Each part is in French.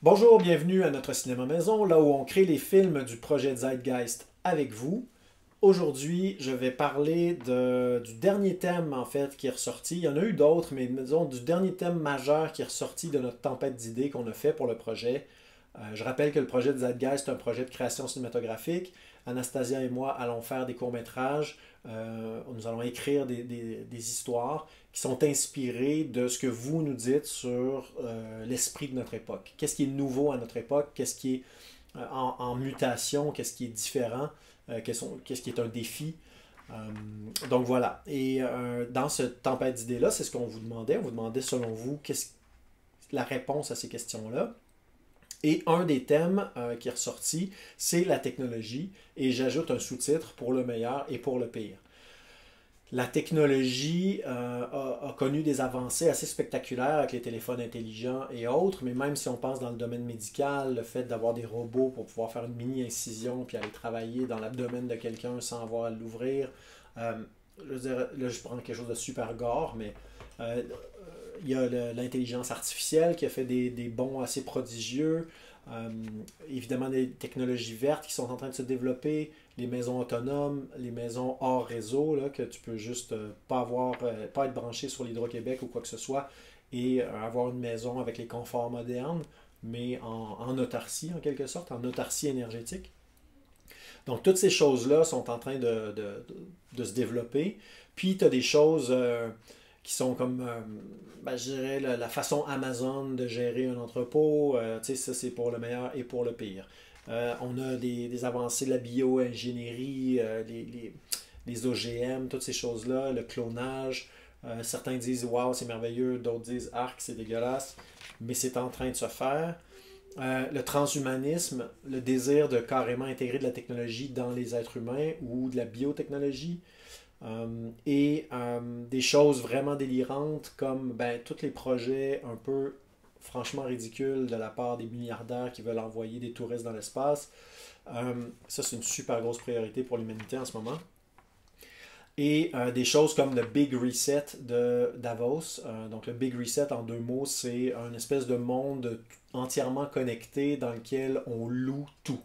Bonjour, bienvenue à notre cinéma maison, là où on crée les films du projet Zeitgeist avec vous. Aujourd'hui, je vais parler du dernier thème en fait qui est ressorti. Il y en a eu d'autres, mais disons du dernier thème majeur qui est ressorti de notre tempête d'idées qu'on a fait pour le projet. Je rappelle que le projet de Zeitgeist est un projet de création cinématographique. Anastasia et moi allons faire des courts-métrages. Nous allons écrire des histoires qui sont inspirées de ce que vous nous dites sur l'esprit de notre époque. Qu'est-ce qui est nouveau à notre époque? Qu'est-ce qui est en mutation? Qu'est-ce qui est différent? Qu'est-ce qui est un défi? Donc voilà. Et dans cette tempête d'idées-là, c'est ce qu'on vous demandait. On vous demandait selon vous qu'est-ce la réponse à ces questions-là. Et un des thèmes qui est ressorti, c'est la technologie. Et j'ajoute un sous-titre pour le meilleur et pour le pire. La technologie a connu des avancées assez spectaculaires avec les téléphones intelligents et autres, mais même si on pense dans le domaine médical, le fait d'avoir des robots pour pouvoir faire une mini-incision puis aller travailler dans l'abdomen de quelqu'un sans avoir à l'ouvrir, je veux dire, là je prends quelque chose de super gore, mais euh, il y a l'intelligence artificielle qui a fait des bonds assez prodigieux. Euh, Évidemment, des technologies vertes qui sont en train de se développer, les maisons autonomes, les maisons hors réseau, là, que tu peux juste pas être branché sur l'Hydro-Québec ou quoi que ce soit, et avoir une maison avec les conforts modernes, mais en autarcie en quelque sorte, en autarcie énergétique. Donc, toutes ces choses-là sont en train de se développer. Puis, tu as des choses qui sont comme, ben, je dirais, la façon Amazon de gérer un entrepôt. Tu sais, ça, c'est pour le meilleur et pour le pire. On a des avancées de la bio-ingénierie, les OGM, toutes ces choses-là, le clonage. Certains disent waouh, c'est merveilleux, d'autres disent arc, c'est dégueulasse, mais c'est en train de se faire. Le transhumanisme, le désir de carrément intégrer de la technologie dans les êtres humains ou de la biotechnologie, des choses vraiment délirantes comme ben, tous les projets un peu franchement ridicules de la part des milliardaires qui veulent envoyer des touristes dans l'espace. Ça, c'est une super grosse priorité pour l'humanité en ce moment. Et des choses comme le Big Reset de Davos. Donc le Big Reset, en deux mots, c'est un espèce de monde entièrement connecté dans lequel on loue tout.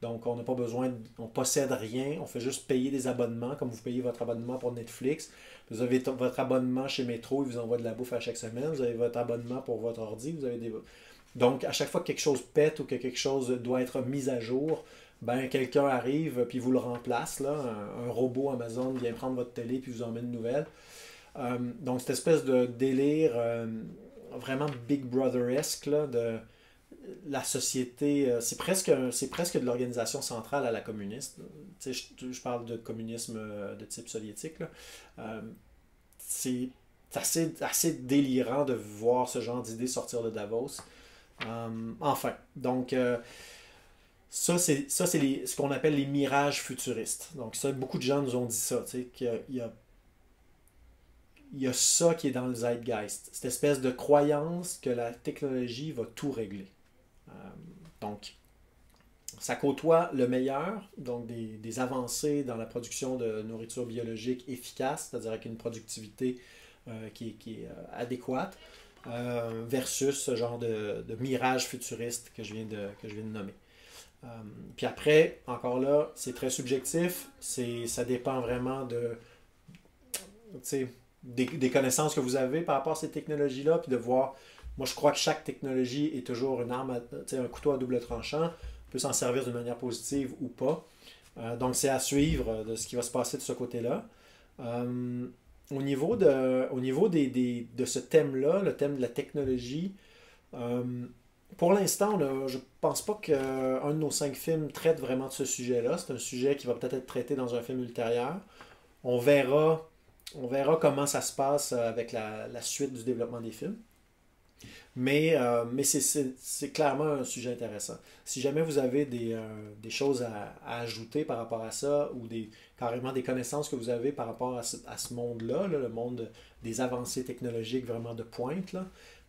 Donc on n'a pas besoin, on possède rien, on fait juste payer des abonnements, comme vous payez votre abonnement pour Netflix. Vous avez votre abonnement chez Metro, ils vous envoient de la bouffe à chaque semaine. Vous avez votre abonnement pour votre ordi, vous avez des... Donc à chaque fois que quelque chose pète ou que quelque chose doit être mis à jour, ben quelqu'un arrive puis vous le remplace, là, un robot Amazon vient prendre votre télé puis vous emmène une nouvelle. Donc cette espèce de délire vraiment Big Brother-esque là, de la société, c'est presque de l'organisation centrale à la communiste. Tu sais, je parle de communisme de type soviétique. Là. Euh, c'est assez délirant de voir ce genre d'idées sortir de Davos. Enfin, donc ça, c'est ce qu'on appelle les mirages futuristes. Donc ça, beaucoup de gens nous ont dit ça, tu sais, qu'il y a ça qui est dans le zeitgeist. Cette espèce de croyance que la technologie va tout régler. Euh, donc, ça côtoie le meilleur, donc des avancées dans la production de nourriture biologique efficace, c'est-à-dire avec une productivité qui est adéquate, versus ce genre de mirage futuriste que je viens de nommer. Euh, Puis après, encore là, c'est très subjectif, ça dépend vraiment des connaissances que vous avez par rapport à ces technologies-là, puis de voir. Moi, je crois que chaque technologie est toujours une arme, un couteau à double tranchant. On peut s'en servir d'une manière positive ou pas. Donc, c'est à suivre de ce qui va se passer de ce côté-là. Au niveau de ce thème-là, le thème de la technologie, euh, pour l'instant, je pense pas qu'un de nos 5 films traite vraiment de ce sujet-là. C'est un sujet qui va peut-être être traité dans un film ultérieur. On verra, on verra comment ça se passe avec la suite du développement des films. Mais c'est clairement un sujet intéressant. Si jamais vous avez des choses à ajouter par rapport à ça, ou carrément des connaissances que vous avez par rapport à ce monde-là, là, le monde des avancées technologiques vraiment de pointe, là,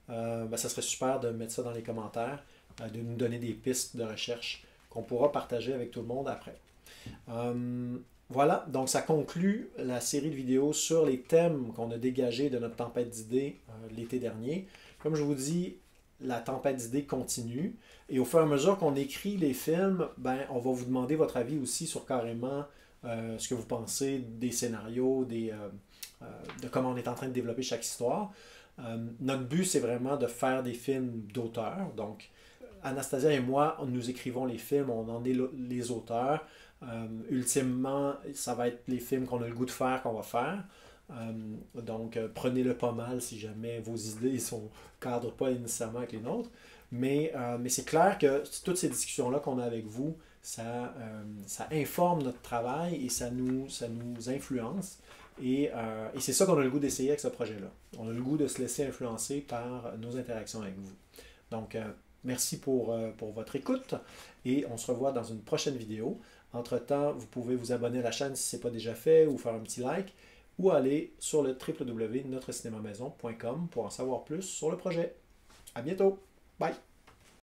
ben, ça serait super de mettre ça dans les commentaires, de nous donner des pistes de recherche qu'on pourra partager avec tout le monde après. Voilà, donc ça conclut la série de vidéos sur les thèmes qu'on a dégagés de notre tempête d'idées l'été dernier. Comme je vous dis, la tempête d'idées continue. Et au fur et à mesure qu'on écrit les films, ben, on va vous demander votre avis aussi sur carrément ce que vous pensez des scénarios, de comment on est en train de développer chaque histoire. Notre but, c'est vraiment de faire des films d'auteur. Donc, Anastasia et moi, nous écrivons les films, on en est les auteurs. Ultimement, ça va être les films qu'on a le goût de faire qu'on va faire. Donc, prenez-le pas mal si jamais vos idées ne cadrent pas nécessairement avec les nôtres. Mais c'est clair que toutes ces discussions-là qu'on a avec vous, ça informe notre travail et ça nous influence. Et c'est ça qu'on a le goût d'essayer avec ce projet-là. On a le goût de se laisser influencer par nos interactions avec vous. Donc, merci pour votre écoute et on se revoit dans une prochaine vidéo. Entre-temps, vous pouvez vous abonner à la chaîne si ce n'est pas déjà fait ou faire un petit like ou aller sur le www.notrecinema-maison.com pour en savoir plus sur le projet. À bientôt! Bye!